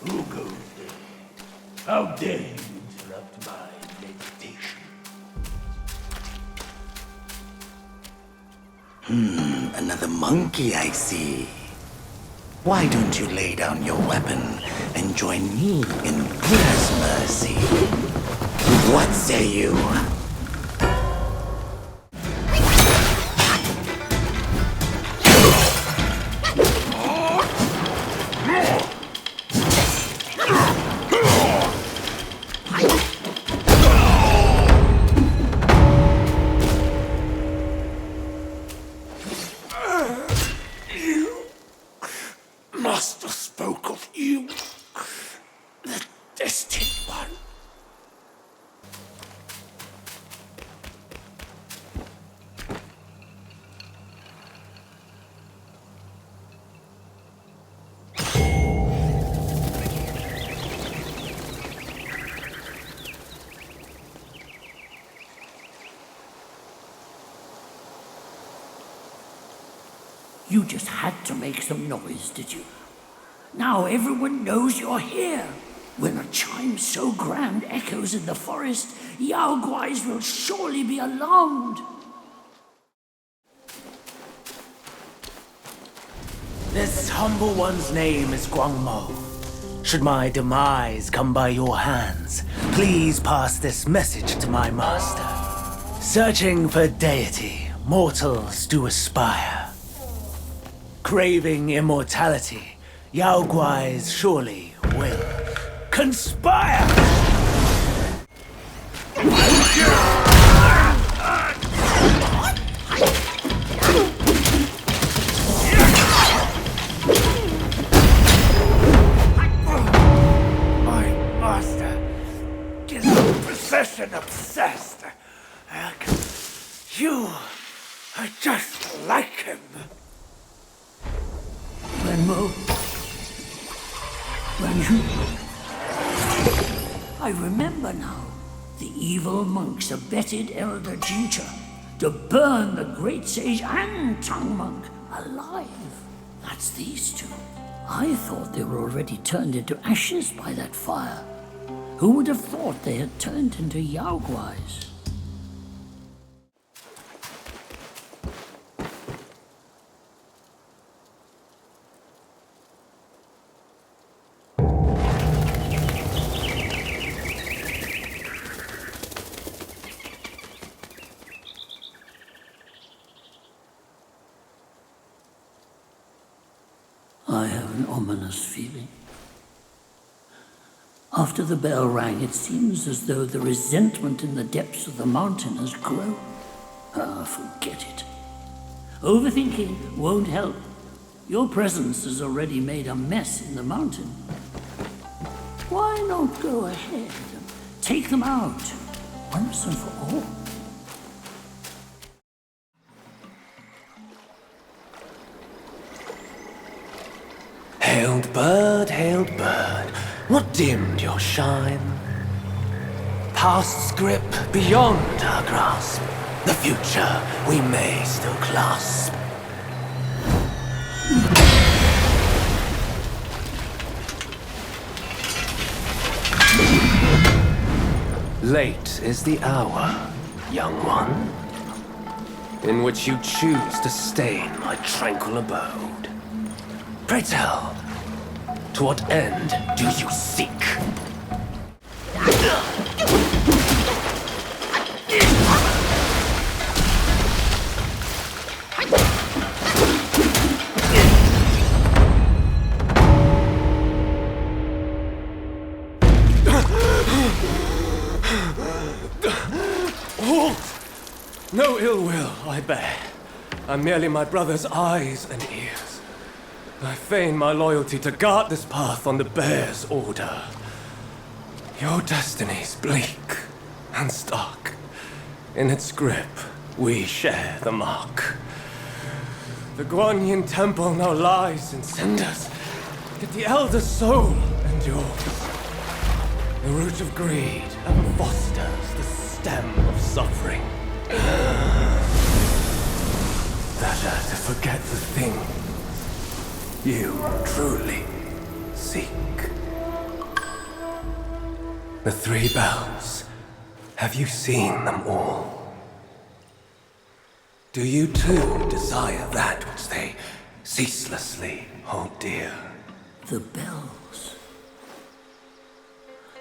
Who goes there? How dare you interrupt my meditation? Another monkey, I see. Why don't you lay down your weapon and join me in Buddha's mercy? What say you? Master spoke of you, the destined one. You just had to make some noise, did you? Now everyone knows you're here. When a chime so grand echoes in the forest, Yao Guais will surely be alarmed. This humble one's name is Guangmo. Should my demise come by your hands, please pass this message to my master. Searching for deity, mortals do aspire. Craving immortality, Yao Guais surely will conspire! My master is possession obsessed. You are just like him. When I remember now. The evil monks abetted Elder Jincha to burn the great sage and tongue monk alive. That's these two. I thought they were already turned into ashes by that fire. Who would have thought they had turned into Yao Guais? I have an ominous feeling. After the bell rang, it seems as though the resentment in the depths of the mountain has grown. Ah, forget it. Overthinking won't help. Your presence has already made a mess in the mountain. Why not go ahead and take them out, once and for all? Hailed bird, what dimmed your shine? Past's grip beyond our grasp, the future we may still clasp. Late is the hour, young one, in which you choose to stain my tranquil abode. Pray tell, to what end do you seek? Halt! No ill will I bear. I'm merely my brother's eyes and ears. I feign my loyalty to guard this path on the bear's order. Your destiny's bleak and stark. In its grip, we share the mark. The Guanyin temple now lies in cinders, yet the elder soul endures. The root of greed ever fosters the stem of suffering. Better to forget the thing you truly seek. The 3 bells. Have you seen them all? Do you too desire that which they ceaselessly hold dear? The bells.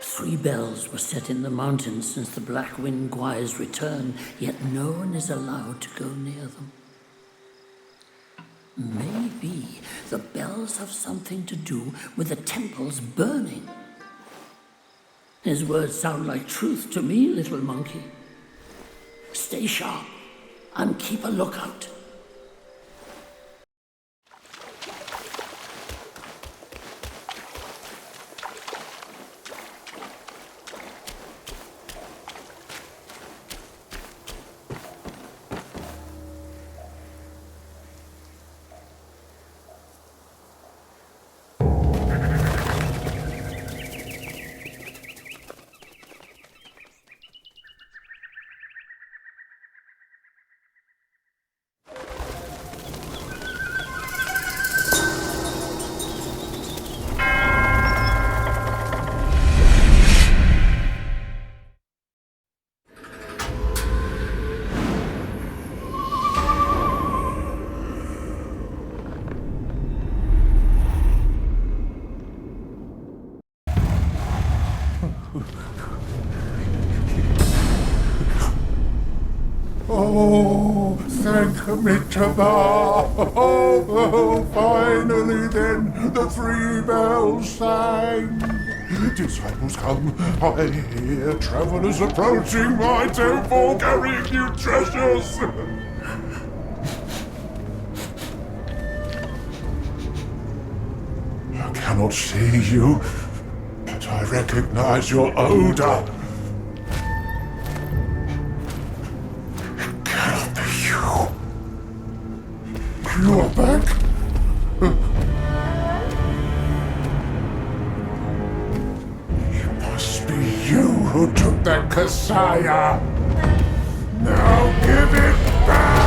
3 bells were set in the mountains since the Black Wind Gwy's return, yet no one is allowed to go near them. Maybe the bells have something to do with the temples burning. His words sound like truth to me, little monkey. Stay sharp and keep a lookout. Oh, thank me to oh, finally then the 3 bells sang. Disciples come, I hear travelers approaching my temple carrying new treasures. I cannot see you, but I recognize your odor. You are back? It must be you who took that Kasaya. Now give it back!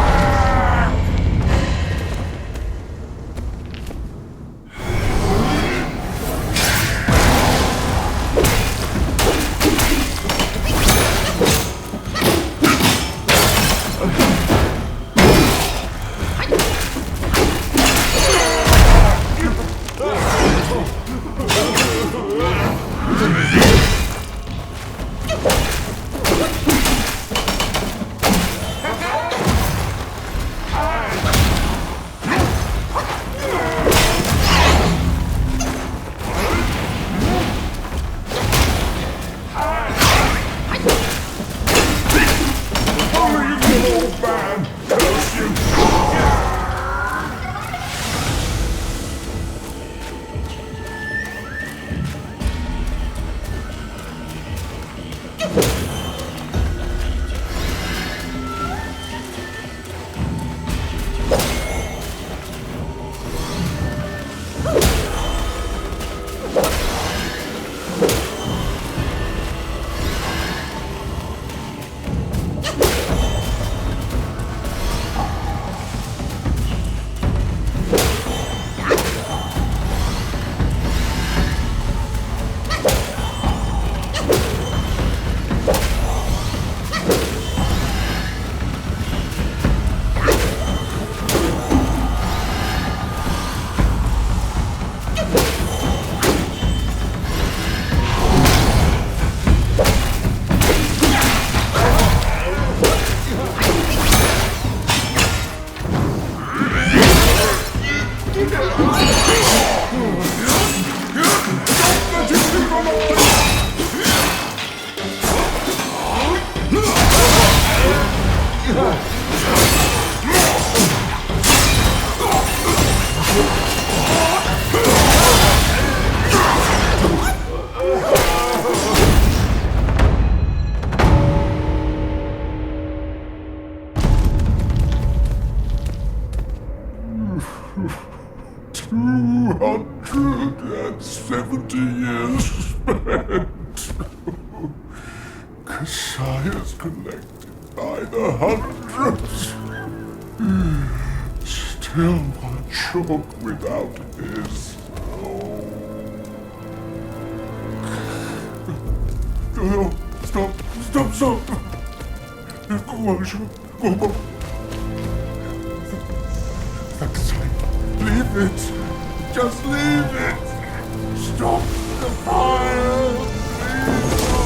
Kasaya's collected by the hundreds. Still one choke without his. No, stop. Go. Next time, leave it. Just leave it. Stop the fire. Please stop.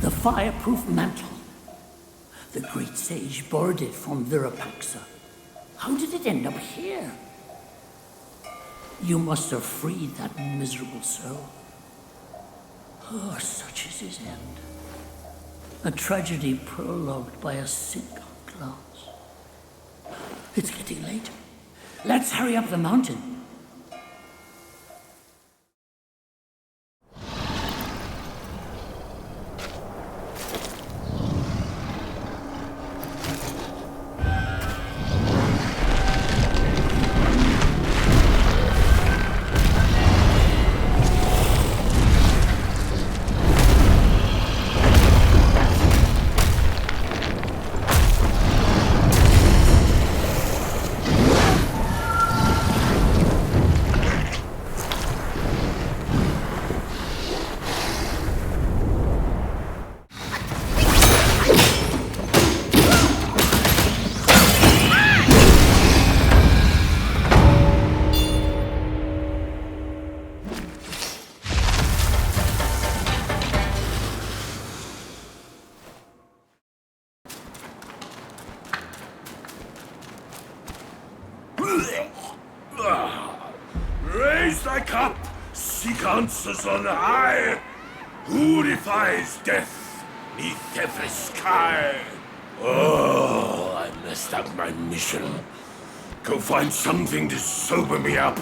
The fireproof mantle. The great sage borrowed it from Virupaxa. How did it end up here? You must have freed that miserable soul. Oh, such is his end. A tragedy prologued by a single glance. It's getting late. Let's hurry up the mountain. Raise thy cup, seek answers on high. Who defies death neath every sky? Oh, I messed up my mission. Go find something to sober me up.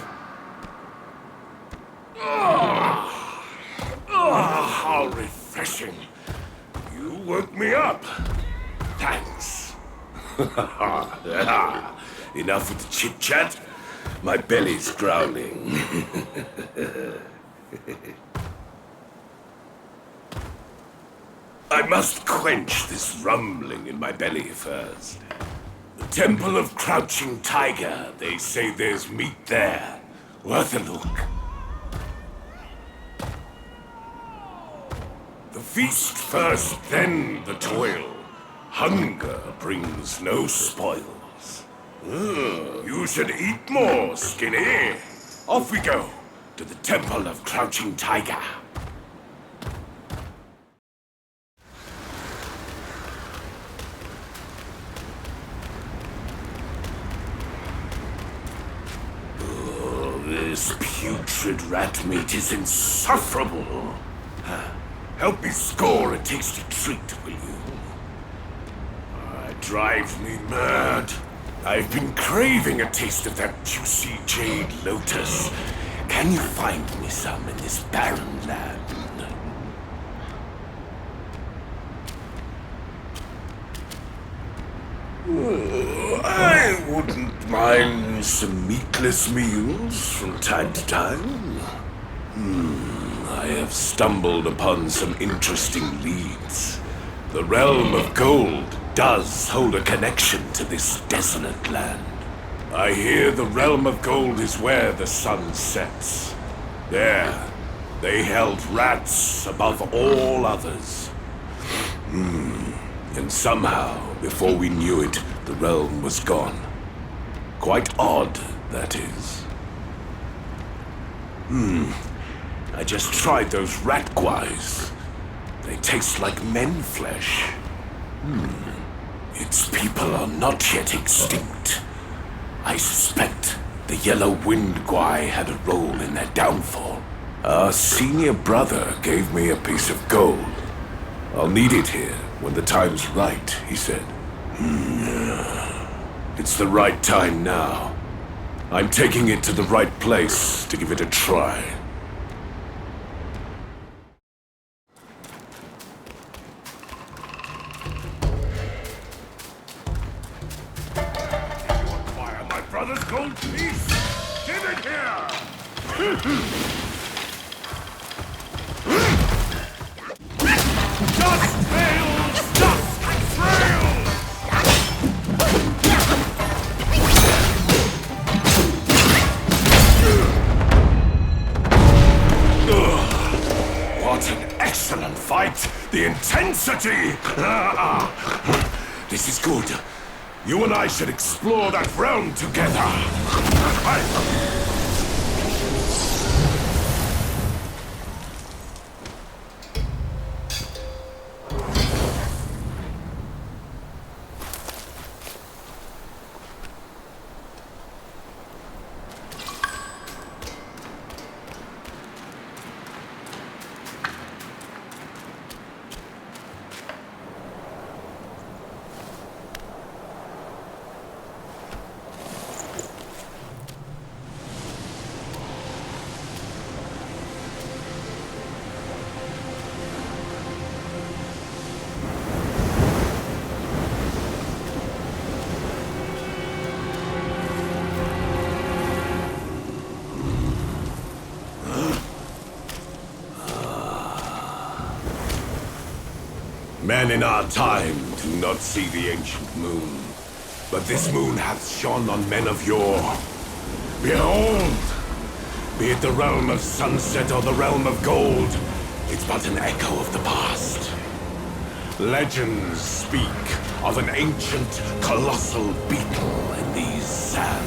How refreshing. You woke me up. Thanks. Enough with the chit-chat. My belly's growling. I must quench this rumbling in my belly first. The Temple of Crouching Tiger. They say there's meat there. Worth a look. The feast first, then the toil. Hunger brings no spoils. You should eat more, Skinny. Off we go to the Temple of Crouching Tiger. This putrid rat meat is insufferable. Help me score a tasty treat, will you? It drives me mad. I've been craving a taste of that juicy jade lotus. Can you find me some in this barren land? I wouldn't mind some meatless meals from time to time. I have stumbled upon some interesting leads. The realm of gold does hold a connection to this desolate land. I hear the realm of gold is where the sun sets. There, they held rats above all others. And somehow, before we knew it, the realm was gone. Quite odd, that is. I just tried those rat guais. They taste like men flesh. Its people are not yet extinct. I suspect the Yellow Wind Guai had a role in their downfall. Our senior brother gave me a piece of gold. I'll need it here when the time's right, he said. It's the right time now. I'm taking it to the right place to give it a try. gold piece! Give it here! Dust fails! Dust frails! What an excellent fight! The intensity! This is good. You and I should explore that realm together. Men in our time do not see the ancient moon, but this moon hath shone on men of yore. Behold! Be it the realm of sunset or the realm of gold, it's but an echo of the past. Legends speak of an ancient, colossal beetle in these sands.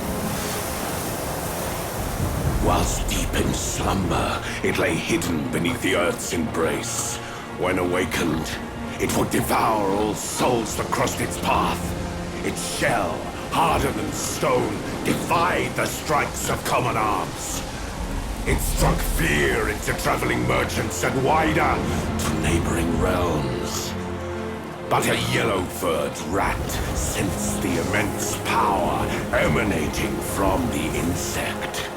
Whilst deep in slumber, it lay hidden beneath the earth's embrace. When awakened, it would devour all souls that crossed its path. Its shell, harder than stone, defied the strikes of common arms. It struck fear into traveling merchants and wider to neighboring realms. But a yellow-furred rat sensed the immense power emanating from the insect.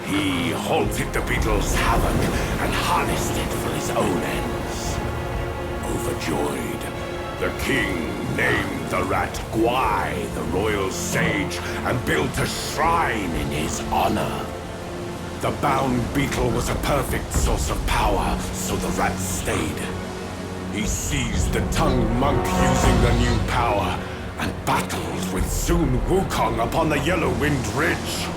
He halted the beetle's havoc and harnessed it for his own ends. Overjoyed, the king named the rat Gwai, the royal sage, and built a shrine in his honor. The bound beetle was a perfect source of power, so the rat stayed. He seized the tongue monk using the new power, and battled with Sun Wukong upon the Yellow-Wind Ridge.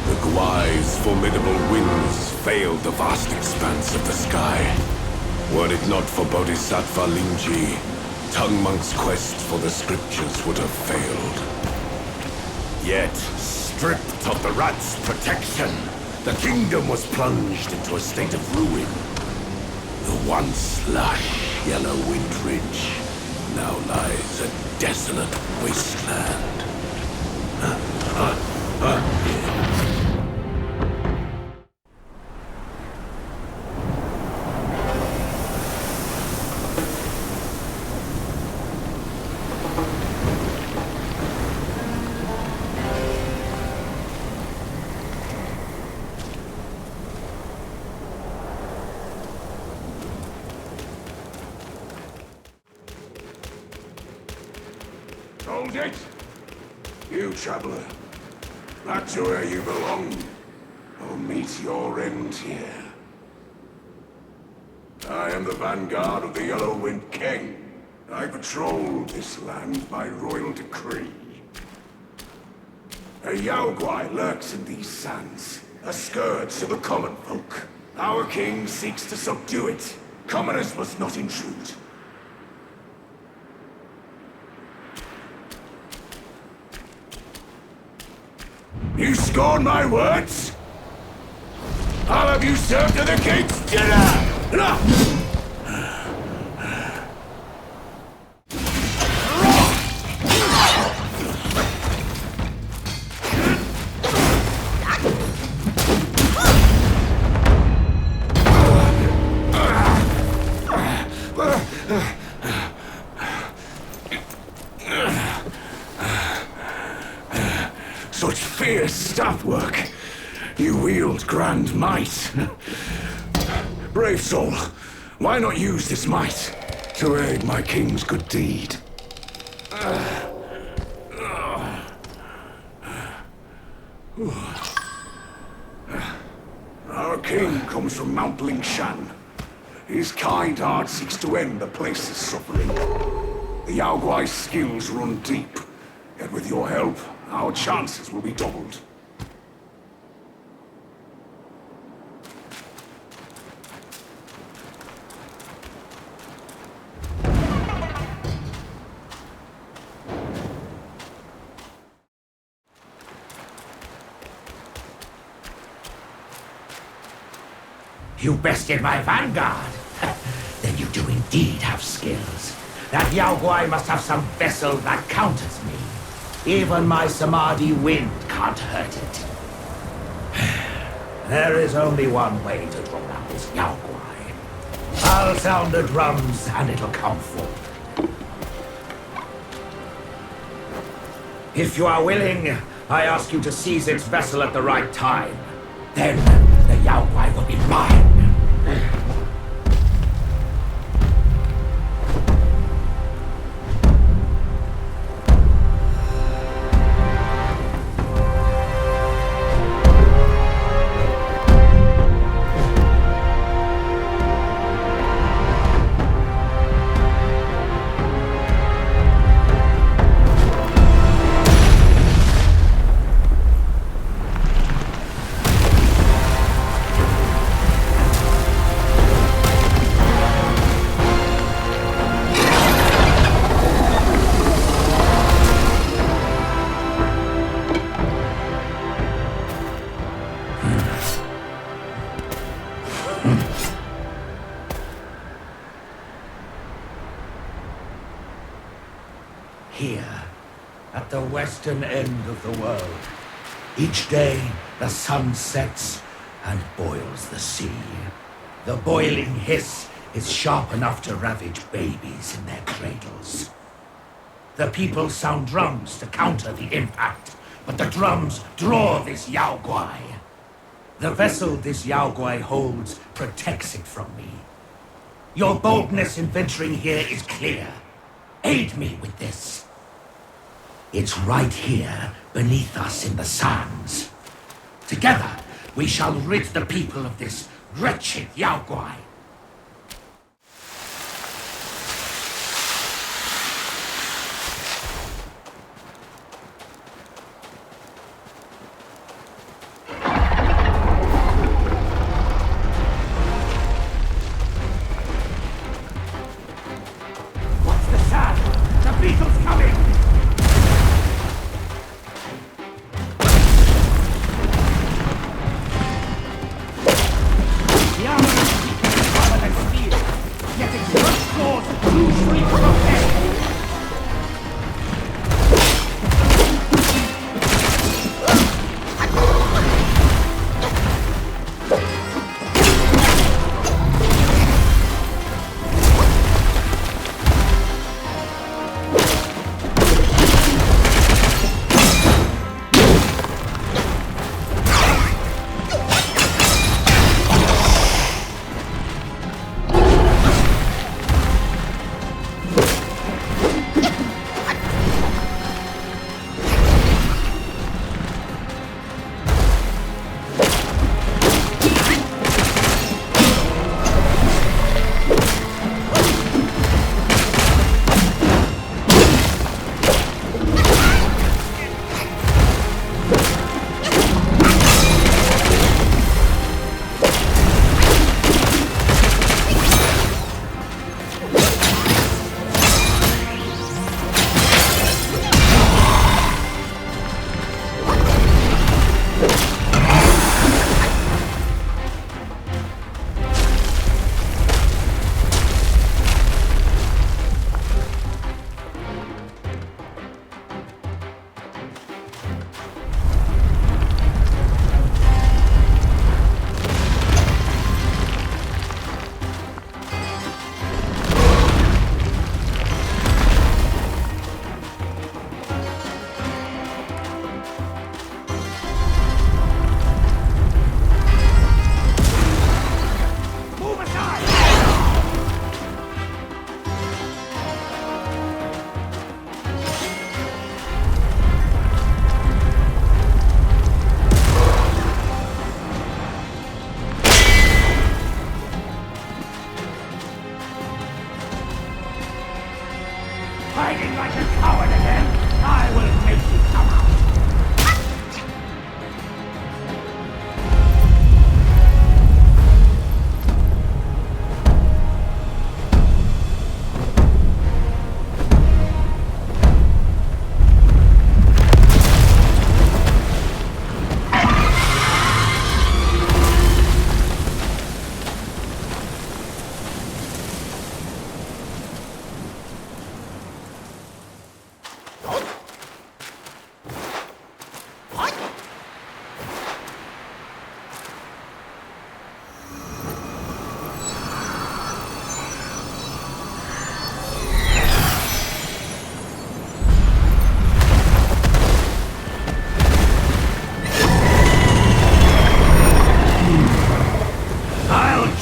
The Gwai's formidable winds veiled the vast expanse of the sky. Were it not for Bodhisattva Lingji, Tongue Monk's quest for the scriptures would have failed. Yet, stripped of the rat's protection, the kingdom was plunged into a state of ruin. The once lush Yellow-Wind Ridge now lies a desolate wasteland. Hold it! You, traveler. Back to where you belong. Or meet your end here. I am the vanguard of the Yellow-Wind King. I patrol this land by royal decree. A Yaoguai lurks in these sands, a scourge to the common folk. Our king seeks to subdue it. Commoners must not intrude. You scorn my words? I'll have you served to the king's dinner! Such fierce staff work. You wield grand might. Brave soul, why not use this might to aid my king's good deed? Our king comes from Mount Lingshan. His kind heart seeks to end the place's suffering. The Yao Guai's skills run deep, yet with your help, our chances will be doubled. You bested my vanguard. Then you do indeed have skills. That Yao Guai must have some vessel that counters me. Even my Samadhi wind can't hurt it. There is only one way to draw out this Yao Guai. I'll sound the drums and it'll come forth. If you are willing, I ask you to seize its vessel at the right time. Then the Yao Guai will be mine. Here, at the western end of the world, each day the sun sets and boils the sea. The boiling hiss is sharp enough to ravage babies in their cradles. The people sound drums to counter the impact, but the drums draw this Yao Guai. The vessel this Yao Guai holds protects it from me. Your boldness in venturing here is clear. Aid me with this. It's right here, beneath us in the sands. Together, we shall rid the people of this wretched Yao Guai. What's the sound? The beetle's coming!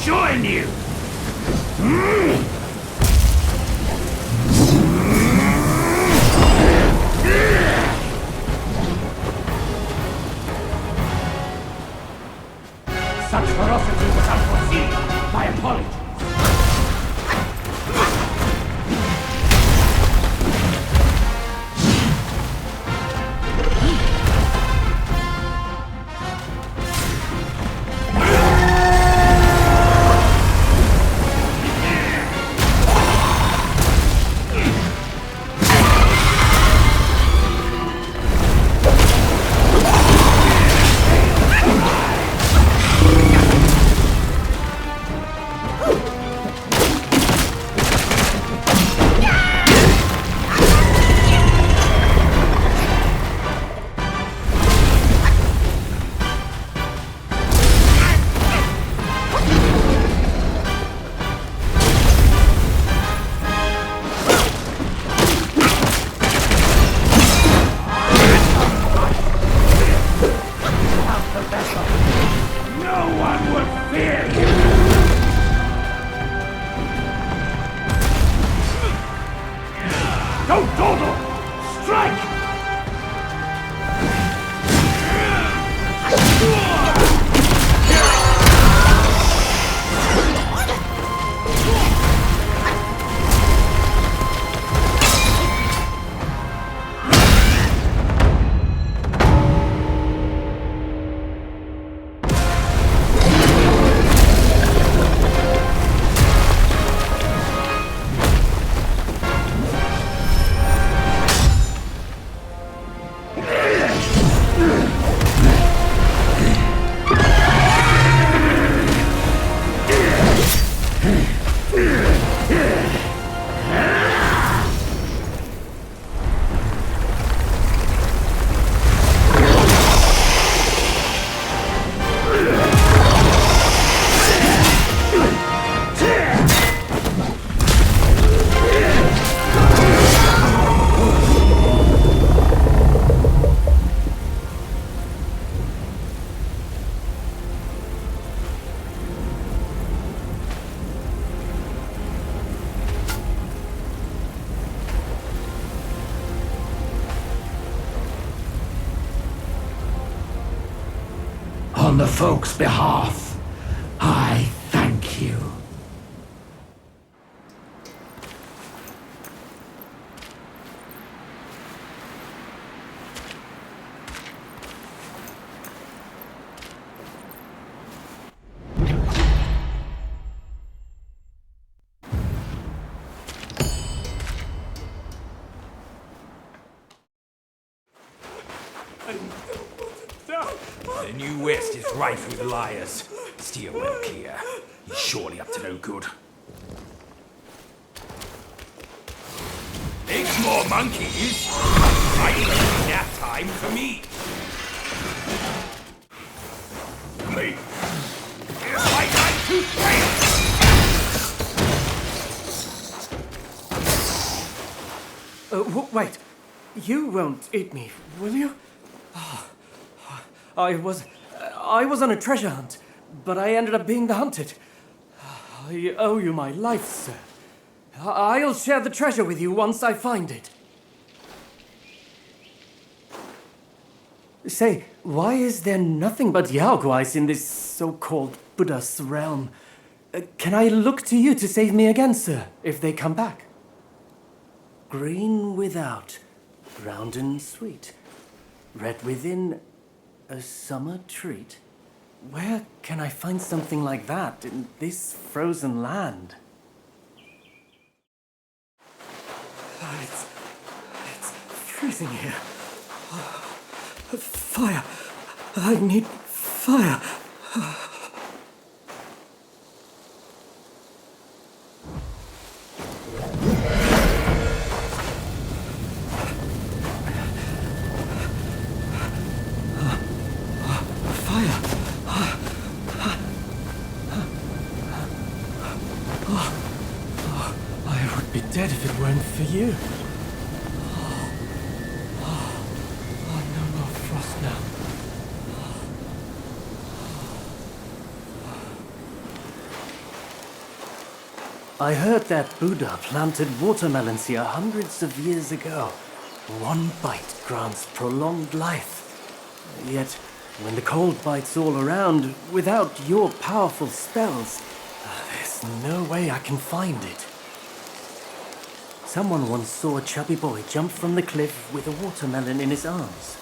join you! Such ferocity was unforeseen. My apologies. On the folks' behalf, I thank you. The New West is rife with liars. Steer well clear. He's surely up to no good. Makes more monkeys. I need nap time for me. Me. Here's my time to fail. Wait. You won't eat me, will you? I was on a treasure hunt, but I ended up being the hunted. I owe you my life, sir. I'll share the treasure with you once I find it. Say, why is there nothing but Yaoguais in this so-called Buddha's realm? Can I look to you to save me again, sir, if they come back? Green without, round and sweet, red within, a summer treat. Where can I find something like that in this frozen land? It's freezing here. Fire. I need fire. I would be dead if it weren't for you. No more frost now. I heard that Buddha planted watermelons here hundreds of years ago. One bite grants prolonged life. Yet, when the cold bites all around, without your powerful spells, there's no way I can find it. Someone once saw a chubby boy jump from the cliff with a watermelon in his arms.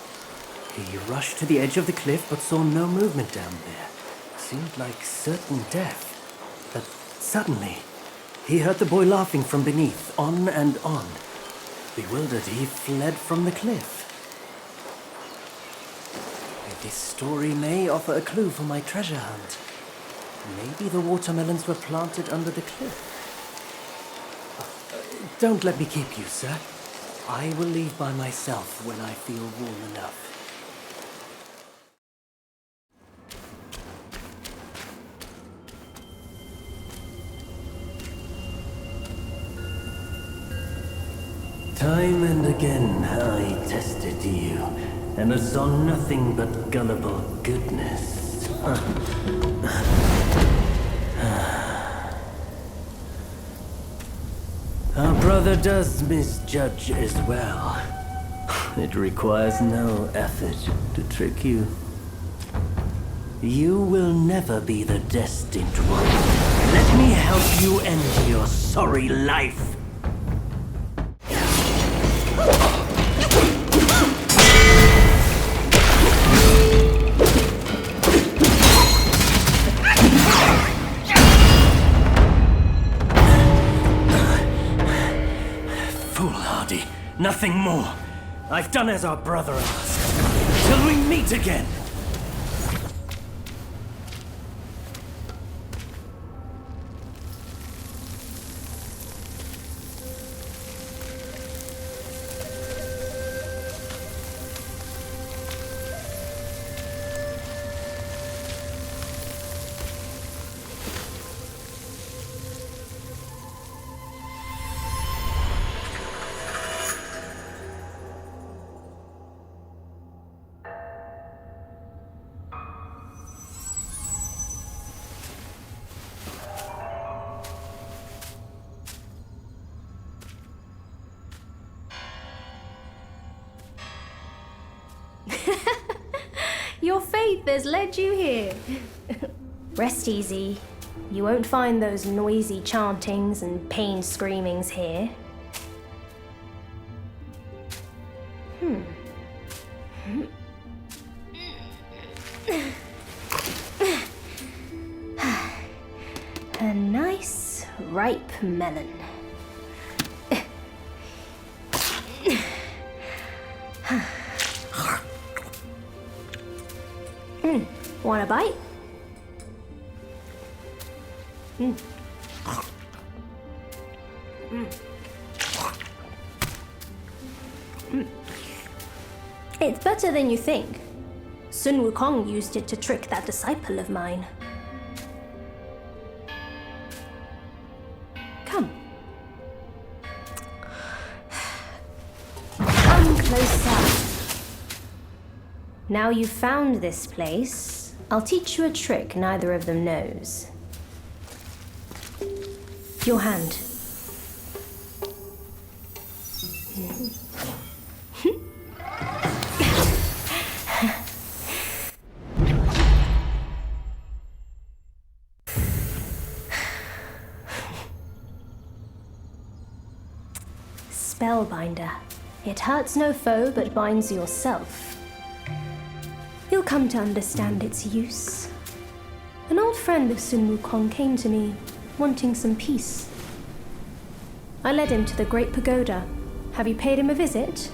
He rushed to the edge of the cliff but saw no movement down there. Seemed like certain death. But suddenly, he heard the boy laughing from beneath, on and on. Bewildered, he fled from the cliff. This story may offer a clue for my treasure hunt. Maybe the watermelons were planted under the cliff. Don't let me keep you, sir. I will leave by myself when I feel warm enough. Time and again I tested you, and I saw nothing but gullible goodness. Our brother does misjudge as well. It requires no effort to trick you. You will never be the destined one. Let me help you end your sorry life. Foolhardy, nothing more. I've done as our brother asked. Till we meet again. Your faith has led you here. Rest easy. You won't find those noisy chantings and pain screamings here. A nice, ripe melon. Want a bite? It's better than you think. Sun Wukong used it to trick that disciple of mine. Come. Come closer. Now you've found this place, I'll teach you a trick neither of them knows. Your hand. Spellbinder. It hurts no foe but binds yourself. You'll come to understand its use. An old friend of Sun Wukong came to me, wanting some peace. I led him to the Great Pagoda. Have you paid him a visit?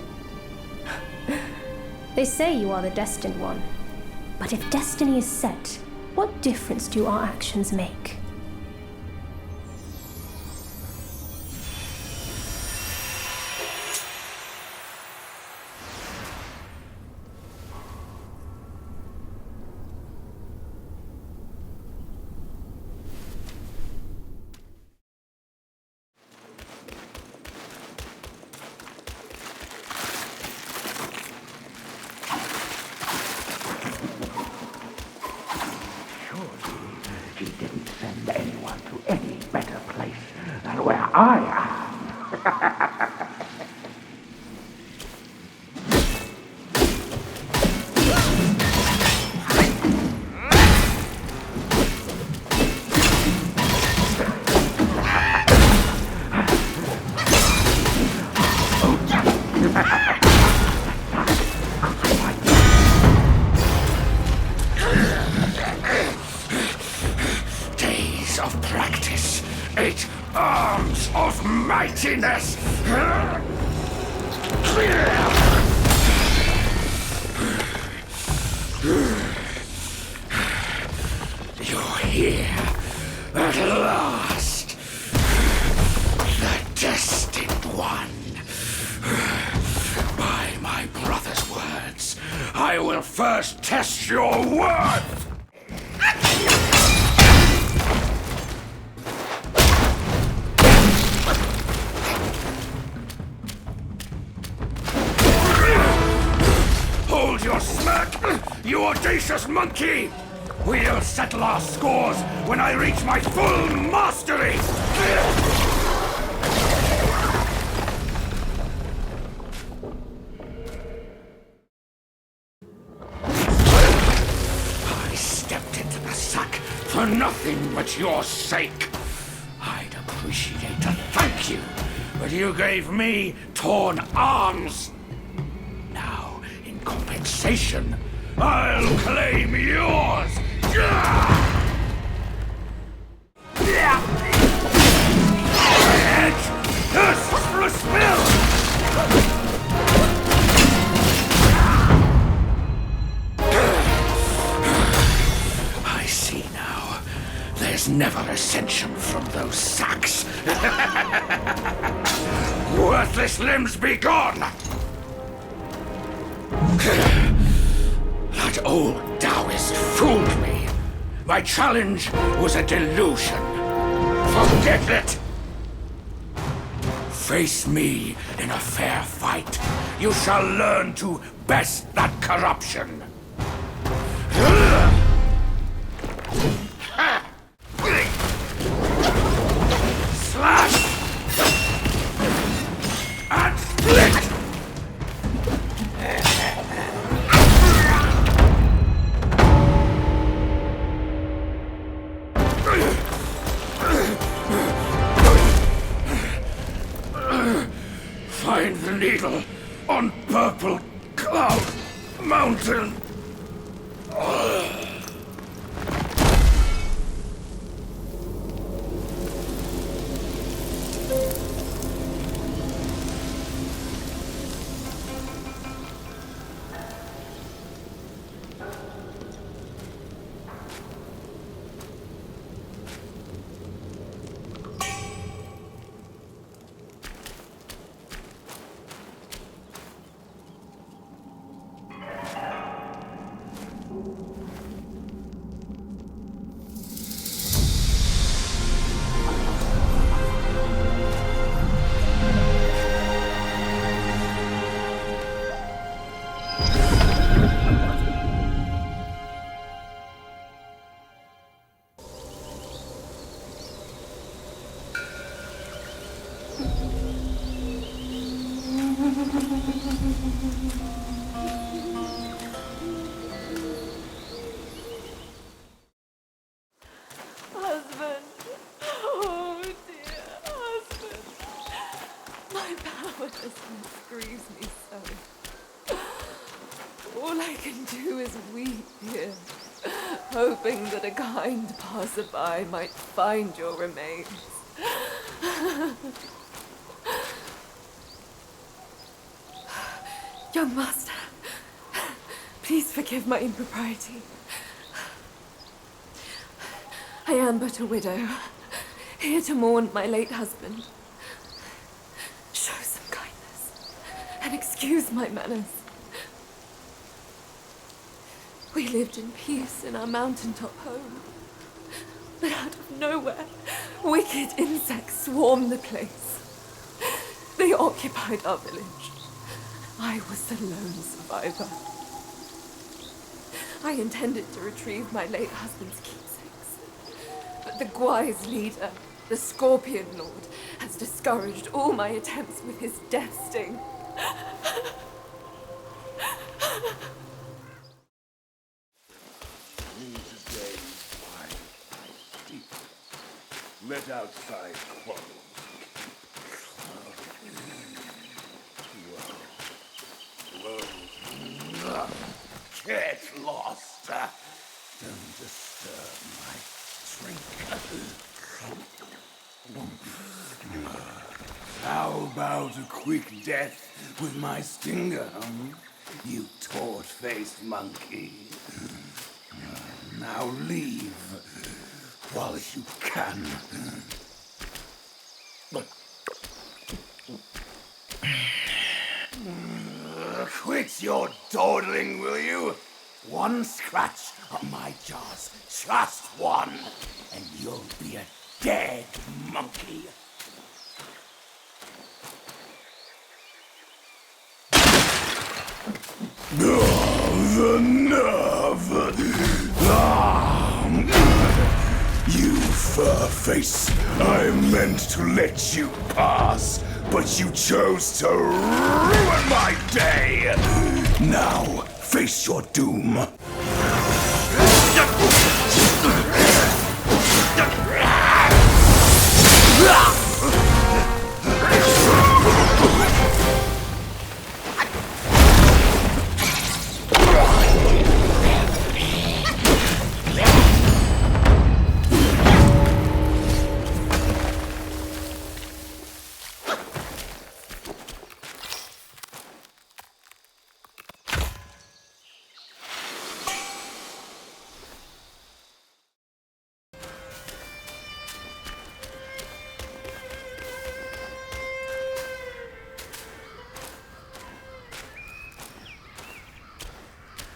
They say you are the destined one. But if destiny is set, what difference do our actions make? He didn't send anyone to any better place than where I am. Days of practice, 8 arms of mightiness. You're here at last, the destined one. By my brother's words, I will first test your worth. Hold your smirk, you audacious monkey! We'll settle our scores when I reach my full mastery! I stepped into the sack for nothing but your sake. I'd appreciate a thank you, but you gave me torn arms. Now, in compensation, I'll claim yours! Edge! The spill! I see now. There's never ascension from those sacks. Worthless limbs be gone! That old Taoist fooled me. My challenge was a delusion. Forget it! Face me in a fair fight. You shall learn to best that corruption. Slash! And split! Find the needle on Purple Cloud Mountain. Husband! Oh dear, husband! My powerlessness grieves me so. All I can do is weep here, hoping that a kind passerby might find your remains. Young master, please forgive my impropriety. I am but a widow, here to mourn my late husband. Show some kindness, and excuse my manners. We lived in peace in our mountaintop home, but out of nowhere, wicked insects swarmed the place. They occupied our village. I was the lone survivor. I intended to retrieve my late husband's keepsakes, but the Gwai's leader, The Scorpion Lord has discouraged all my attempts with his death sting. Let outside quarrel. Whoa. Get lost. Don't disturb my drink. How about a quick death with my stinger, you tort-faced monkey? Now leave while you can. Quit your dawdling, will you? One scratch on my jaws, just one, and you'll be a dead monkey. The nerve! You fur-face, I meant to let you pass, but you chose to ruin my day! Now, face your doom.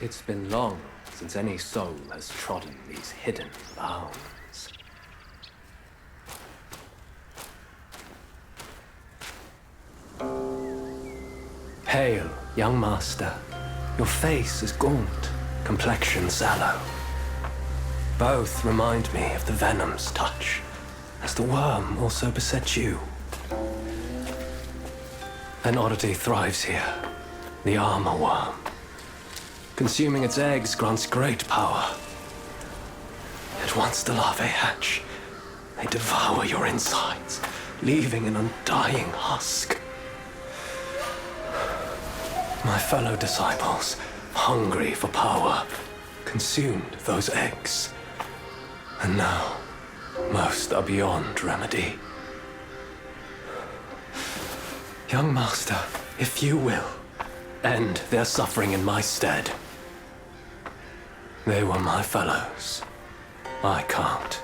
It's been long since any soul has trodden these hidden bounds. Hail, young master. Your face is gaunt, complexion sallow. Both remind me of the venom's touch, as the worm also beset you. An oddity thrives here, the armor worm. Consuming its eggs grants great power. Yet once the larvae hatch, they devour your insides, leaving an undying husk. My fellow disciples, hungry for power, consumed those eggs. And now, most are beyond remedy. Young master, if you will, end their suffering in my stead. They were my fellows. I can't.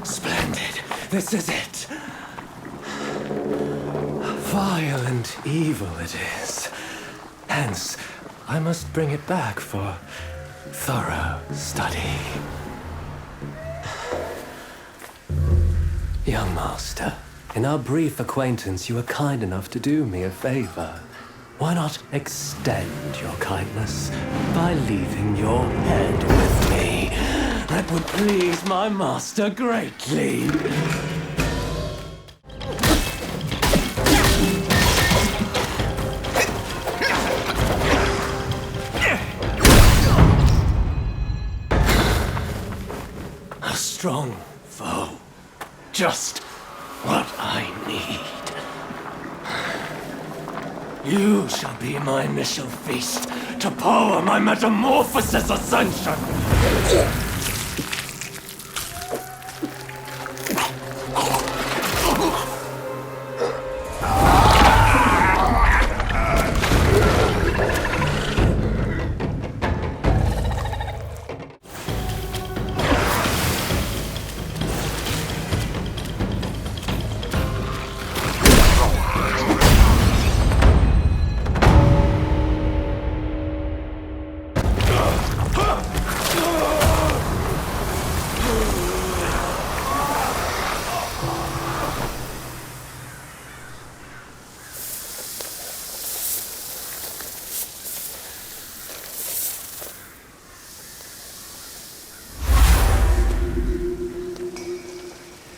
Splendid. This is it. Vile and evil it is. Hence, I must bring it back for thorough study. Young master, in our brief acquaintance, you were kind enough to do me a favor. Why not extend your kindness by leaving your head with me? That would please my master greatly. A strong foe. Just what I need. You shall be my initial feast to power my metamorphosis ascension.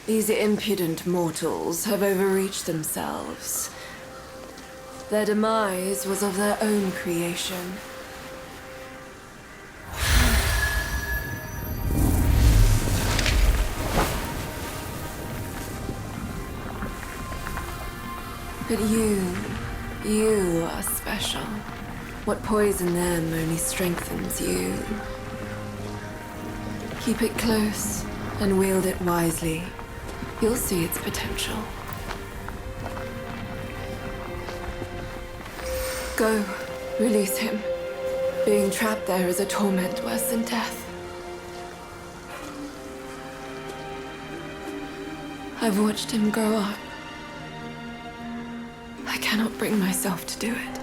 These impudent mortals have overreached themselves. Their demise was of their own creation. But you are special. What poisoned them only strengthens you. Keep it close and wield it wisely. You'll see its potential. Go, release him. Being trapped there is a torment worse than death. I've watched him grow up. I cannot bring myself to do it.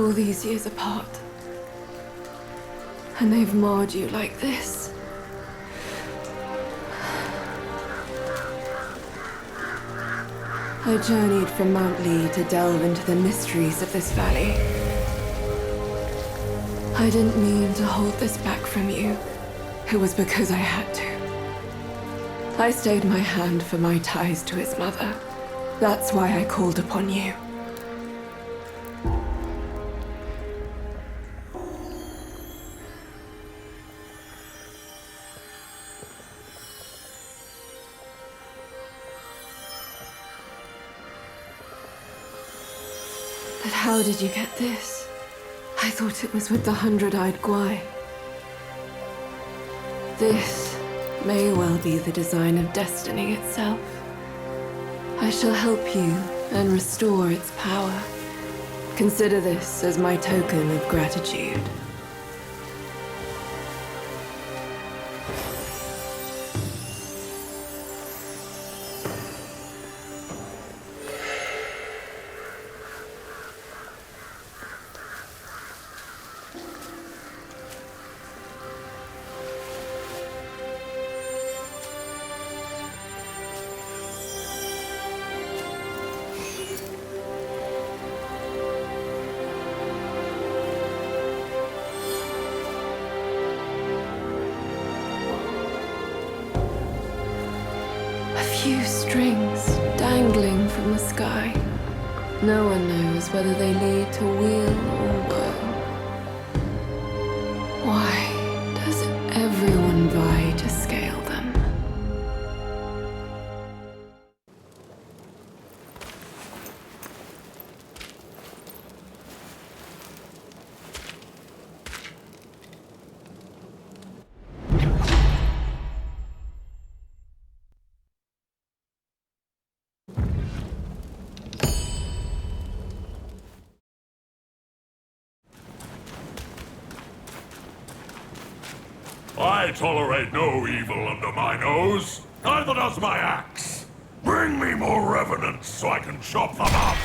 all these years apart. And they've marred you like this. I journeyed from Mount Lee to delve into the mysteries of this valley. I didn't mean to hold this back from you. It was because I had to. I stayed my hand for my ties to his mother. That's why I called upon you. But how did you get this? I thought it was with the 100-eyed Guai. This may well be the design of destiny itself. I shall help you and restore its power. Consider this as my token of gratitude. Few strings dangling from the sky. No one knows whether they lead to weal or woe. Why does everyone vie to scale them? I tolerate no evil under my nose. Neither does my axe. Bring me more revenants so I can chop them up.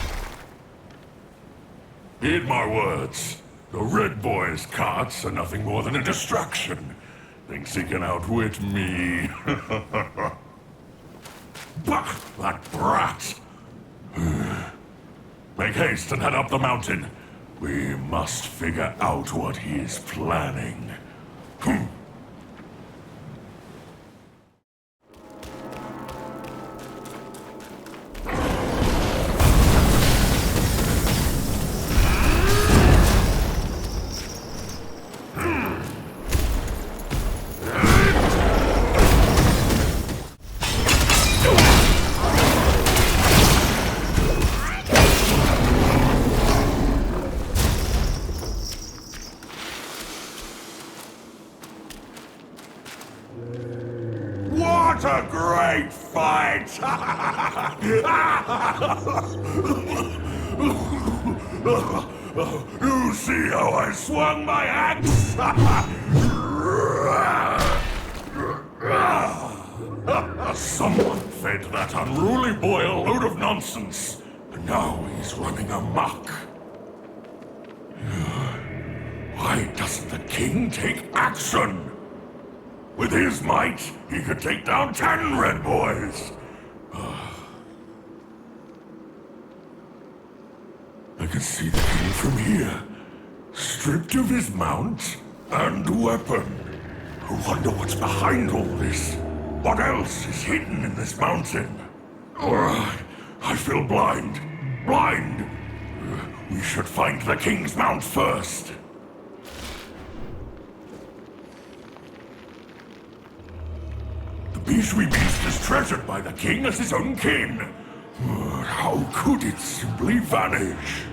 Heed my words. The Red Boy's carts are nothing more than a distraction. Thinks he can outwit me. Bah! That brat! Make haste and head up the mountain. We must figure out what he is planning. What a great fight! You see how I swung my axe? Someone fed that unruly boy a load of nonsense, and now he's running amok. Why doesn't the king take action? With his might, he could take down 10 Red Boys. I can see the king from here, stripped of his mount and weapon. I wonder what's behind all this. What else is hidden in this mountain? I feel blind. Blind! We should find the king's mount first. The Bijou beast is treasured by the king as his own kin. How could it simply vanish?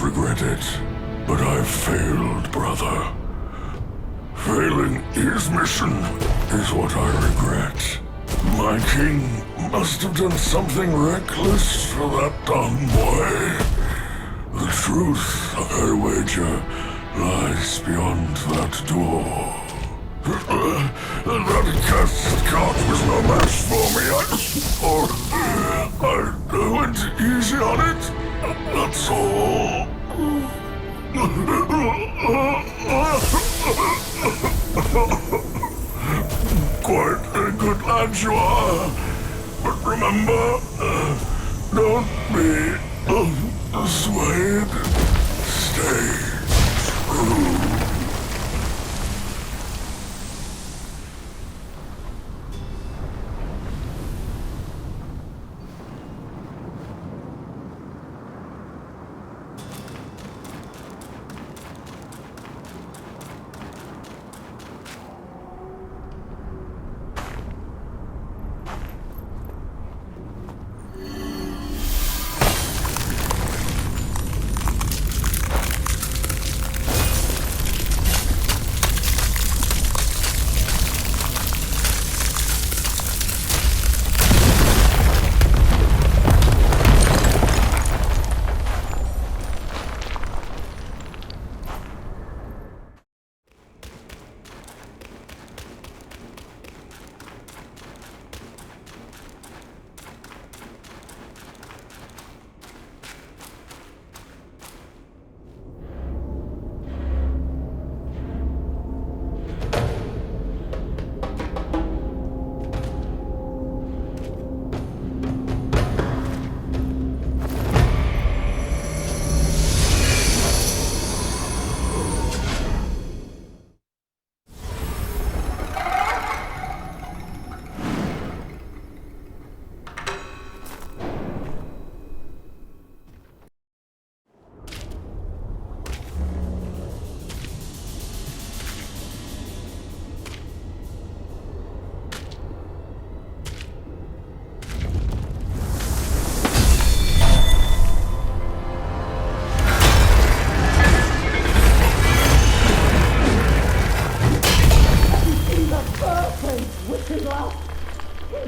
regret it, but I've failed, brother. Failing his mission is what I regret. My king must have done something reckless for that dumb boy. The truth, I wager, lies beyond that door. That cursed cart was no match for me. I went easy on it. That's all. Quite a good lad you are. But remember, don't be swayed. Stay true.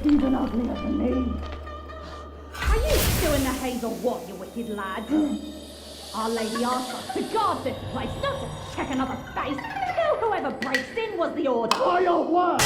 Even uglier than me. Are you still in the haze or what, you wicked lad? Our Lady asked us to guard this place, not to check another face. Tell whoever breaks in was the order. By your word!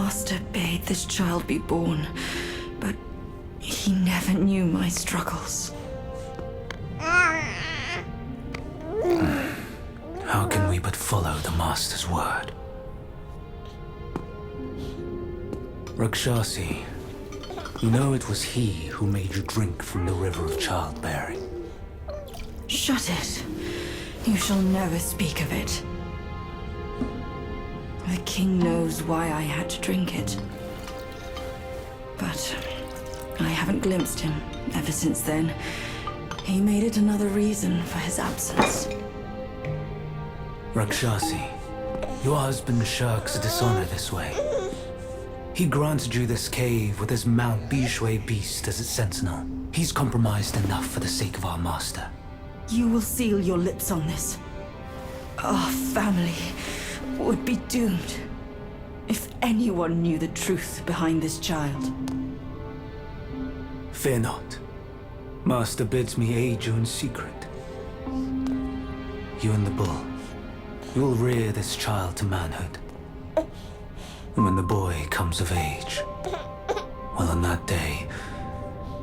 master bade this child be born, but he never knew my struggles. How can we but follow the master's word? Rakshasi, you know it was he who made you drink from the river of childbearing. Shut it. You shall never speak of it. The king knows why I had to drink it. But I haven't glimpsed him ever since then. He made it another reason for his absence. Rakshasi, your husband shirks dishonor this way. He granted you this cave with his Mount Bishui beast as its sentinel. He's compromised enough for the sake of our master. You will seal your lips on this. Our family would be doomed if anyone knew the truth behind this child. Fear not. Master bids me aid you in secret. You and the bull, you'll rear this child to manhood. And when the boy comes of age, well, on that day,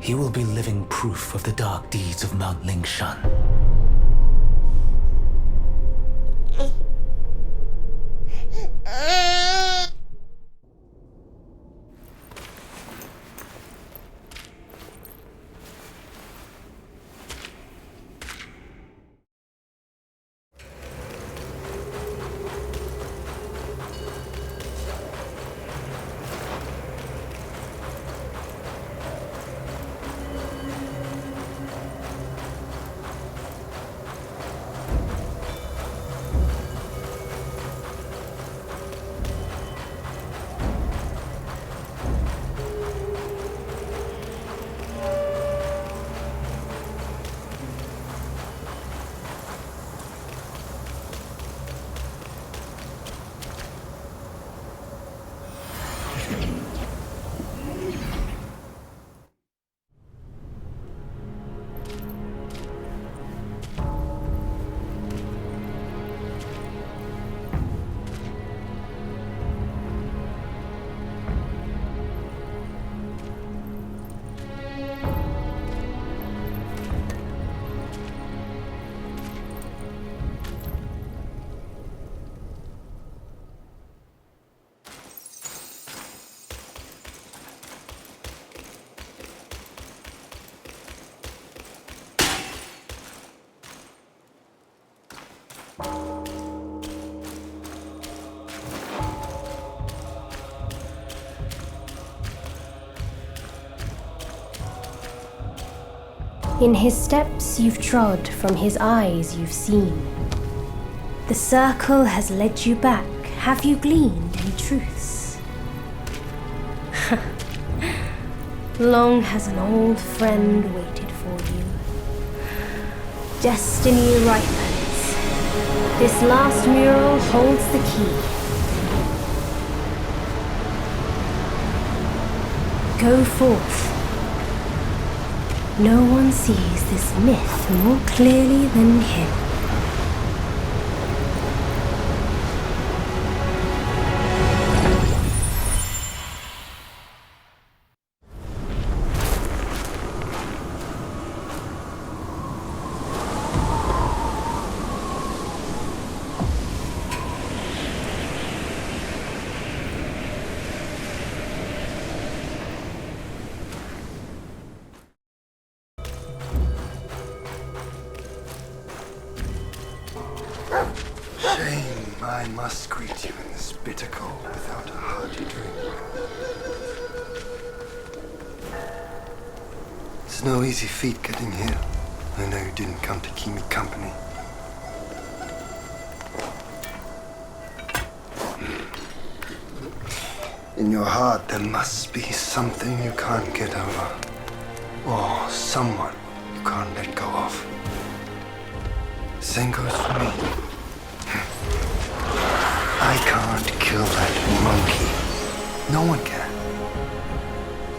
he will be living proof of the dark deeds of Mount Lingshan. In his steps you've trod, from his eyes you've seen. The circle has led you back. Have you gleaned any truths? Long has an old friend waited for you. Destiny ripens. This last mural holds the key. Go forth. No one sees this myth more clearly than him. I must greet you in this bitter cold without a hearty drink. It's no easy feat getting here. I know you didn't come to keep me company. In your heart, there must be something you can't get over. Or someone you can't let go of. Same goes for me. I can't kill that monkey. No one can.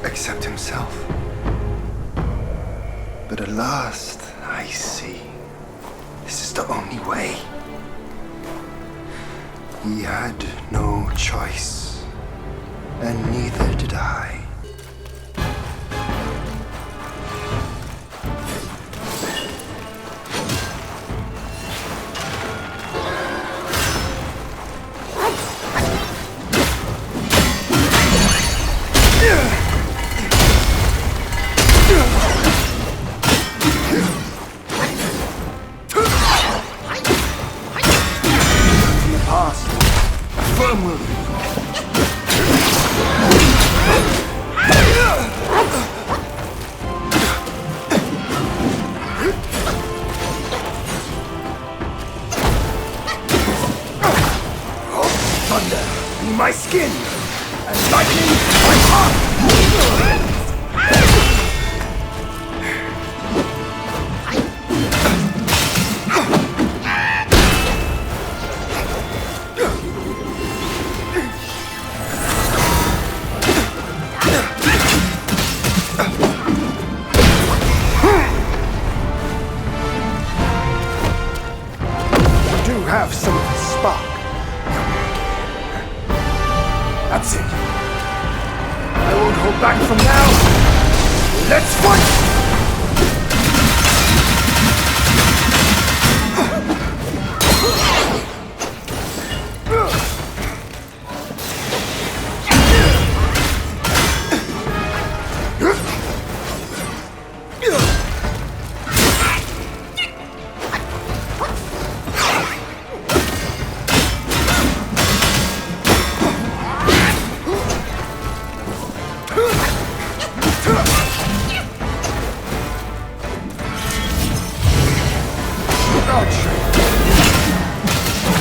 Except himself. But at last, I see. This is the only way. He had no choice. And neither did I. My skin, and lightning, my heart! You do have some of the spark. That's it. I won't hold back from now. Let's fight!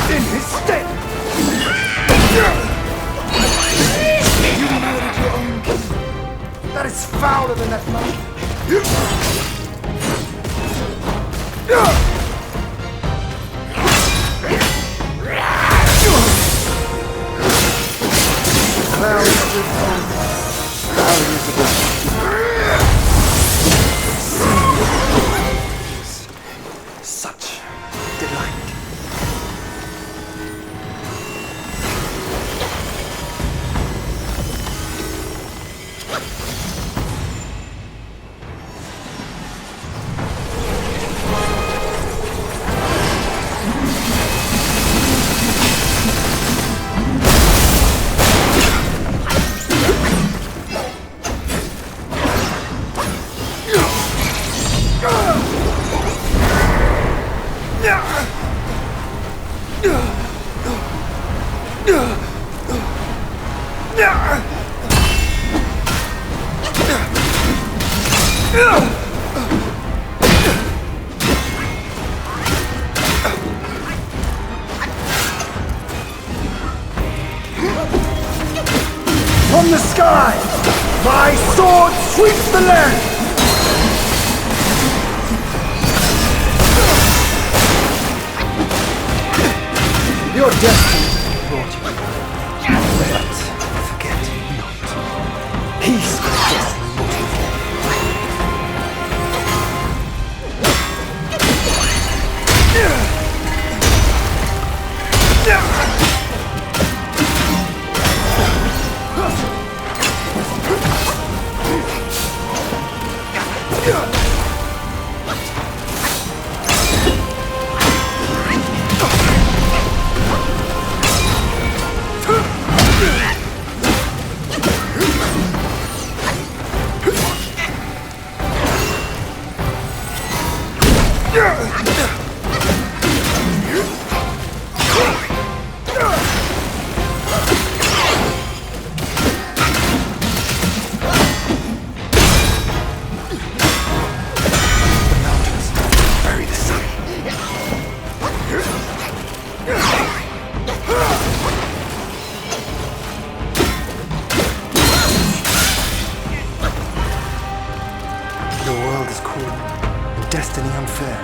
In his stead! You murdered your own king. That is fouler than that monkey. Clouds with such delight. From the sky, my sword sweeps the land! Your destiny brought you here. But forget not, he's got a destiny waiting for you. Destiny unfair.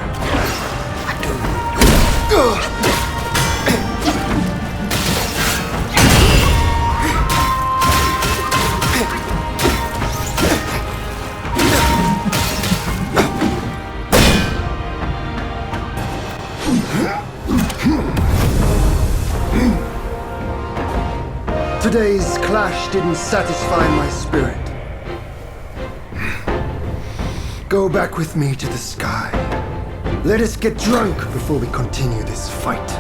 Yesterday's clash didn't satisfy my spirit. Go back with me to the sky. Let us get drunk before we continue this fight.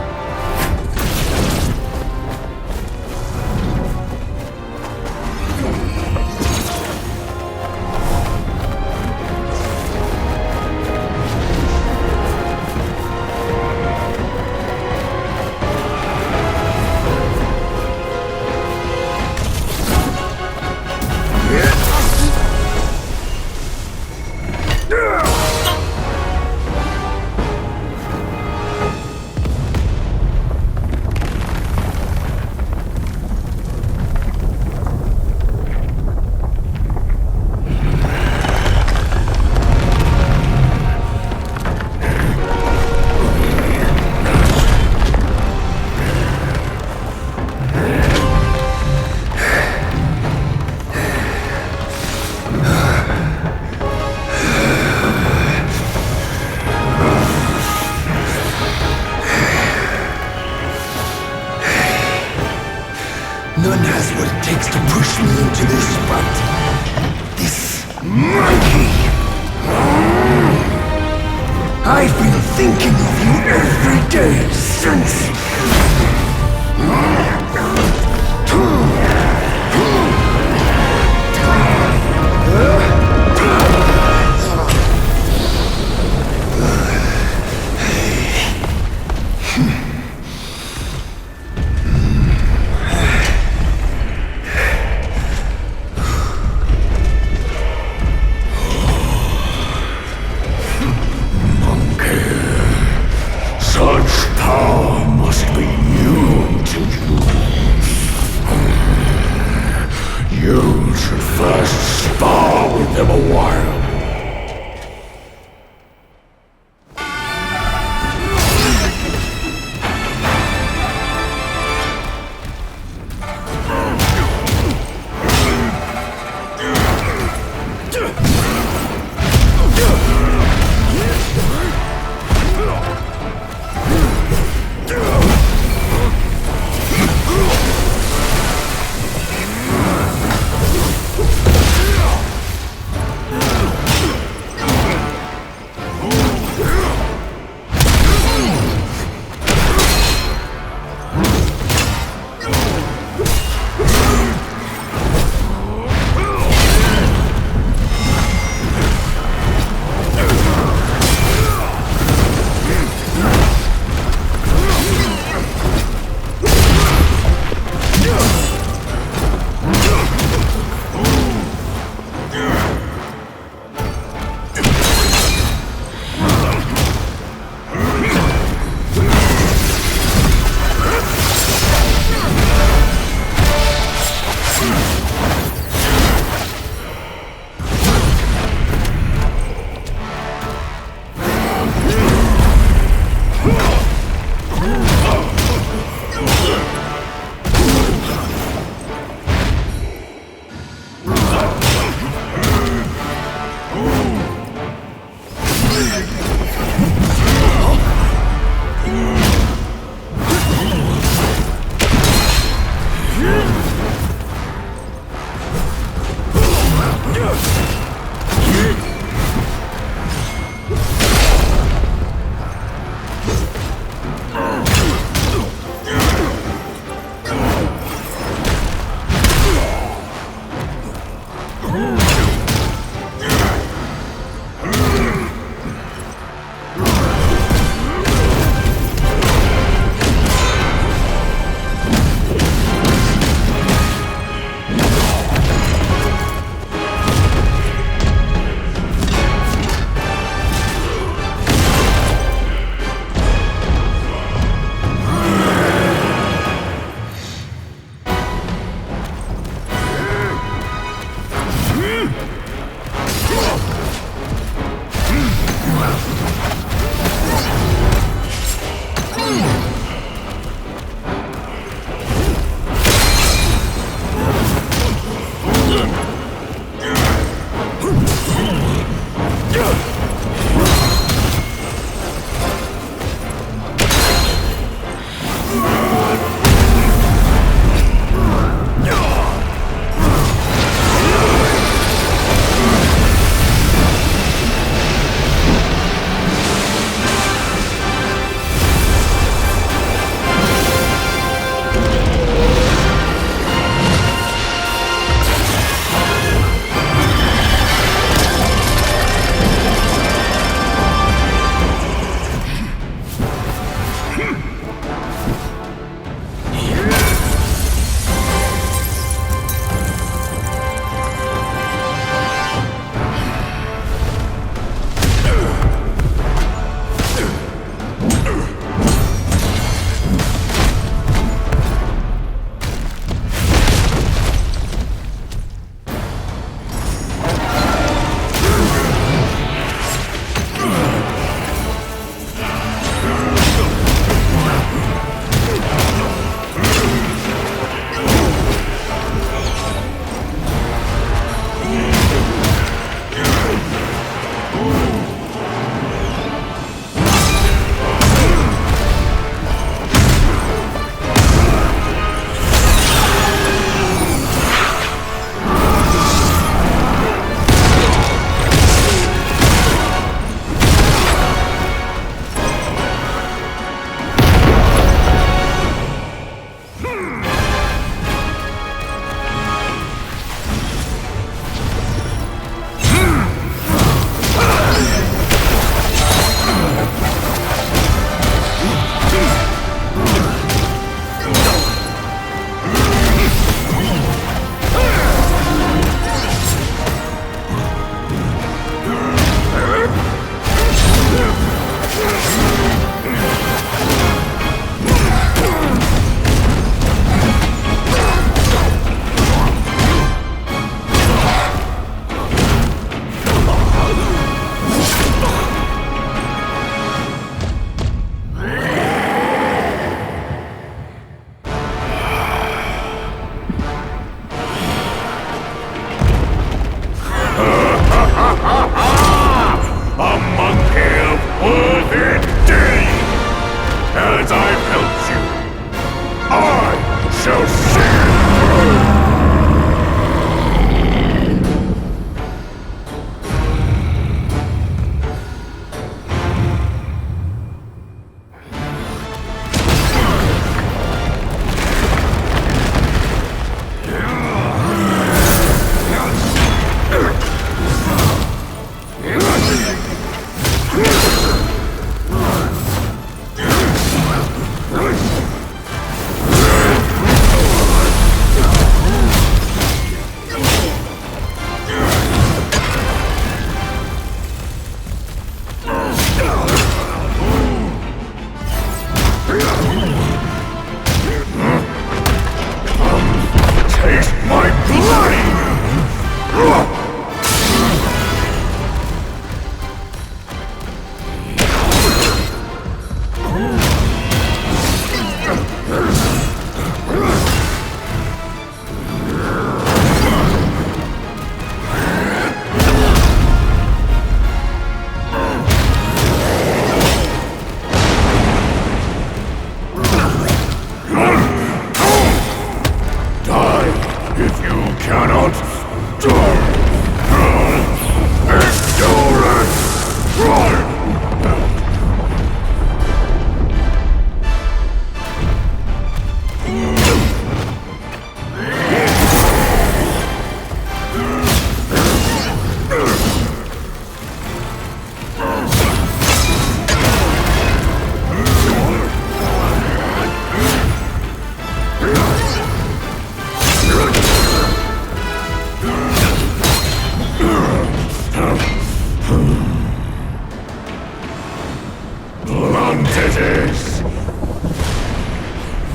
None has what it takes to push me into this fight. This monkey! I've been thinking of you every day since. Such power must be new to you. You should first spar with them a while.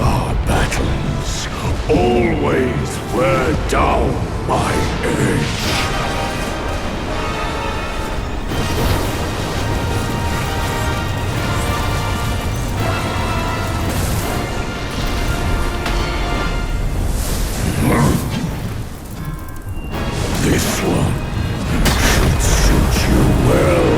Our battles always wear down my age. This one should suit you well.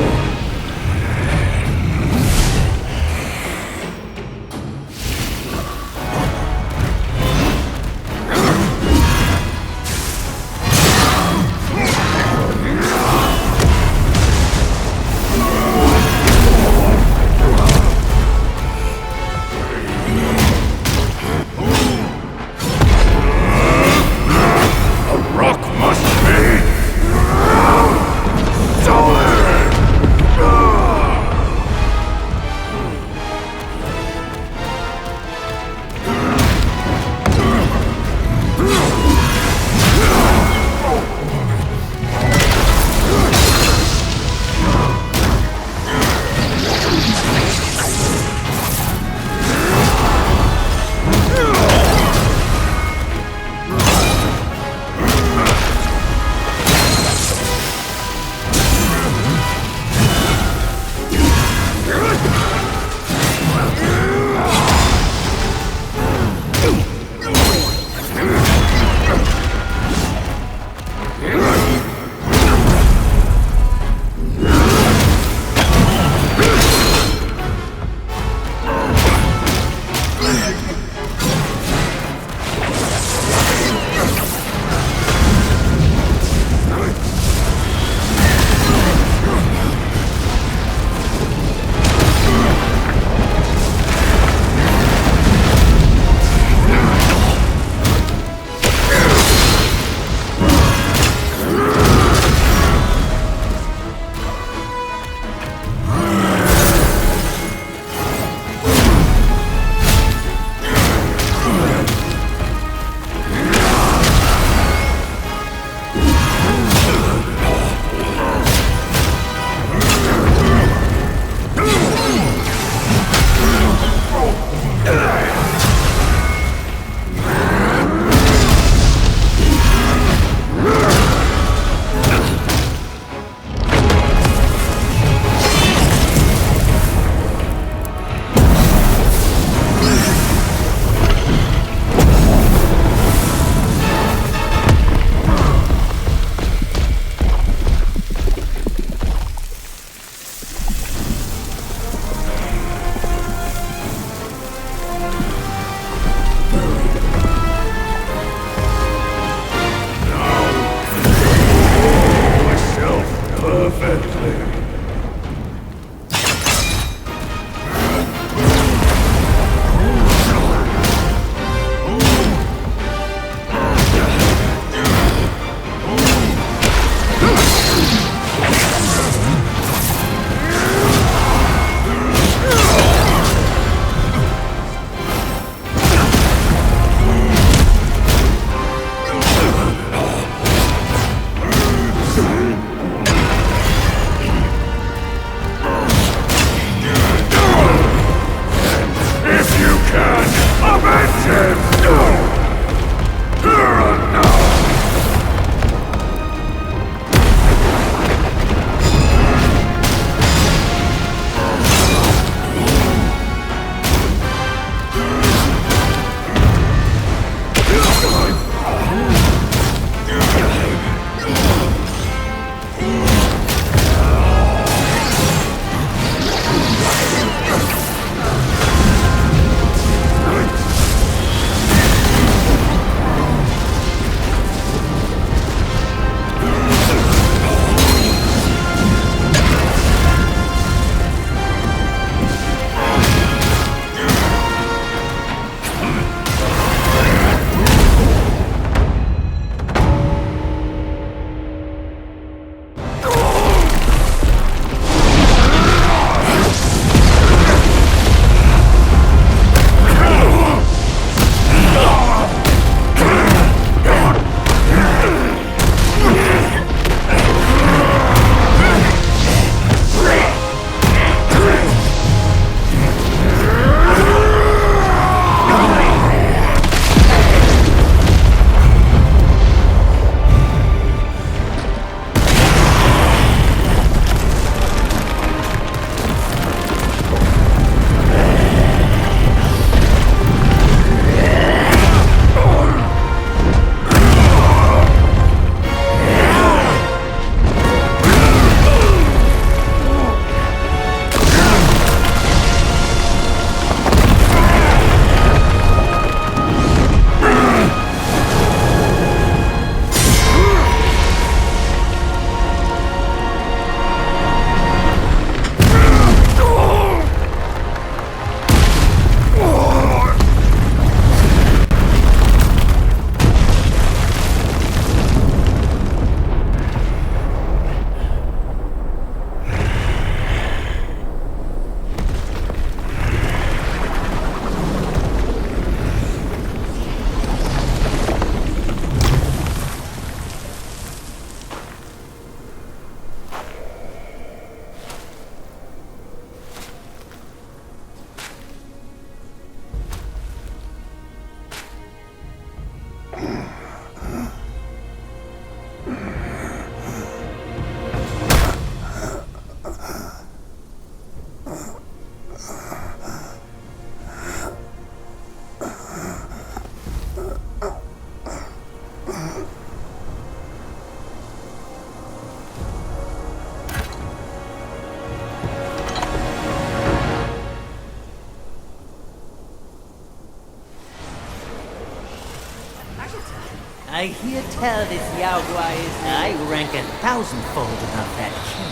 I hear tell this Yao Guai is... I rank 1,000-fold above that king.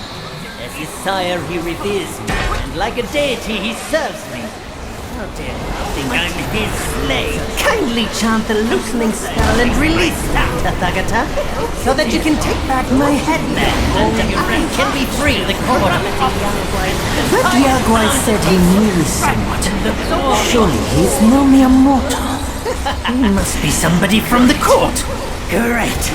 As his sire, he reveres me, and like a deity, he serves me. How dare you think I'm his slave? Kindly chant the loosening spell and release that, Tathagata, so that you can take back my headband and I can be free. The court of That Yao Guai said he knew somewhat. Surely he's no mere mortal. He must be somebody from the court. Great.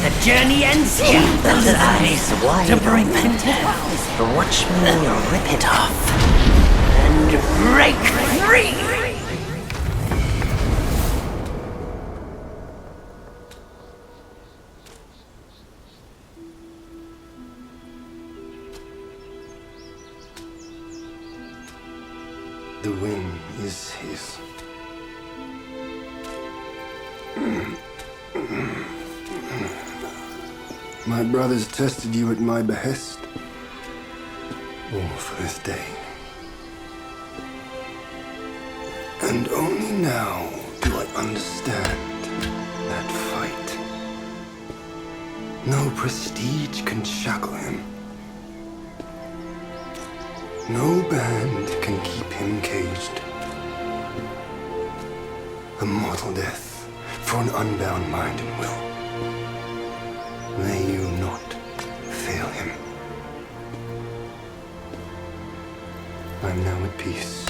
The journey ends here. Those eyes wide to bring open. them down. Watch me rip it off. And break free. The win is his. My brothers tested you at my behest, all for this day. And only now do I understand that fight. No prestige can shackle him. No band can keep him caged. A mortal death for an unbound mind and will. May you not fail him. I'm now at peace.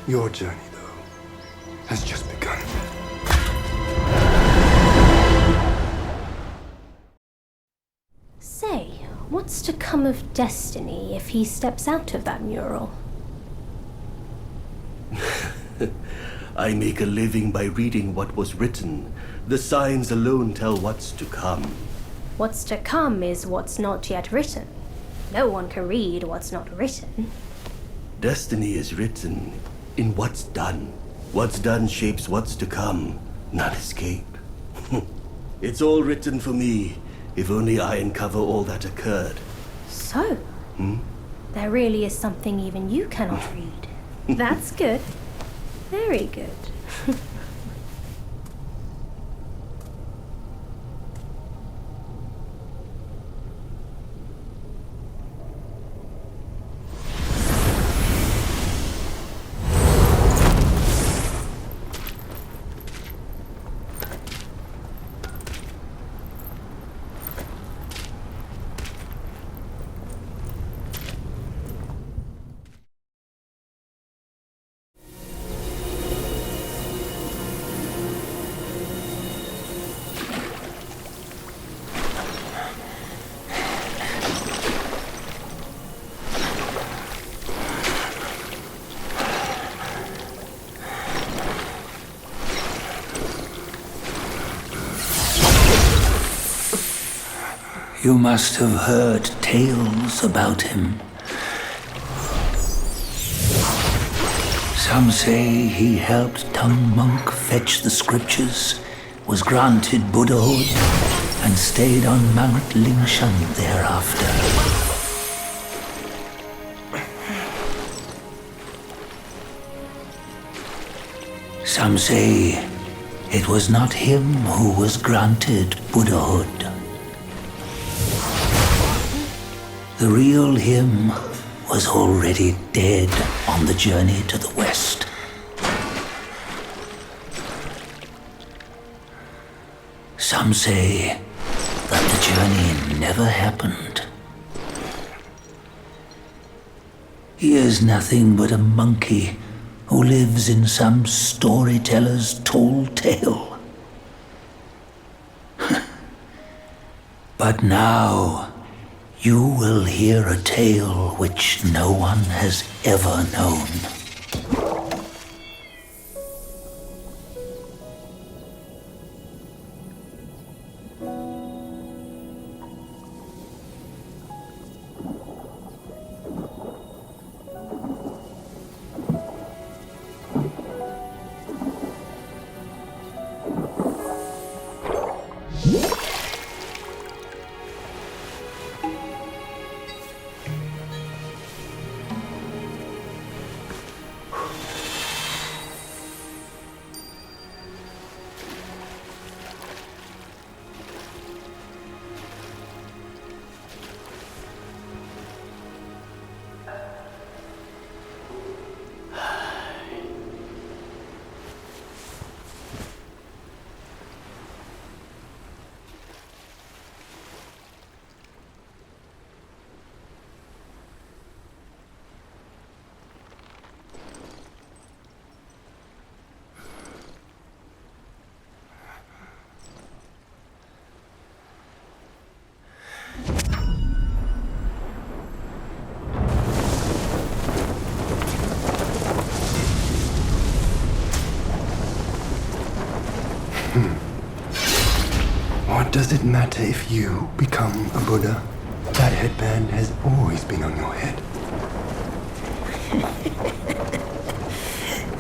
Your journey, though, has just begun. Say, what's to come of Destiny if he steps out of that mural? I make a living by reading what was written. The signs alone tell what's to come. What's to come is what's not yet written. No one can read what's not written. Destiny is written in what's done. What's done shapes what's to come, not escape. It's all written for me, if only I uncover all that occurred. So, there really is something even you cannot read. That's good. Very good. You must have heard tales about him. Some say he helped Tung Monk fetch the scriptures, was granted Buddhahood, and stayed on Mount Lingshan thereafter. Some say it was not him who was granted Buddhahood. The real him was already dead on the journey to the west. Some say that the journey never happened. He is nothing but a monkey who lives in some storyteller's tall tale. But now, you will hear a tale which no one has ever known. matter if you become a Buddha. That headband has always been on your head.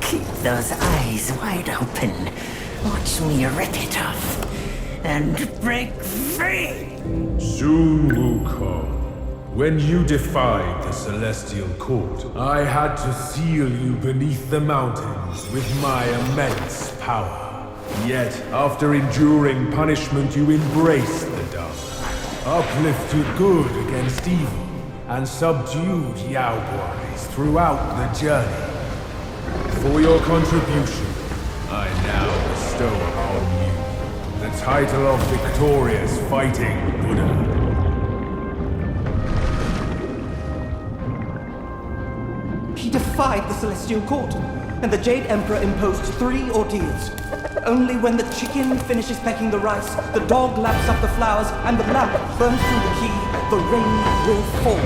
Keep those eyes wide open. Watch me rip it off and break free. Sun Wukong, when you defied the Celestial Court, I had to seal you beneath the mountains with my immense power. Yet, after enduring punishment, you embraced the dark, uplifted good against evil, and subdued Yao Guais throughout the journey. For your contribution, I now bestow upon you the title of Victorious Fighting Buddha. He defied the Celestial Court, and the Jade Emperor imposed 3 ordeals. Only when the chicken finishes pecking the rice, the dog laps up the flowers, and the lamp burns through the key, the rain will fall.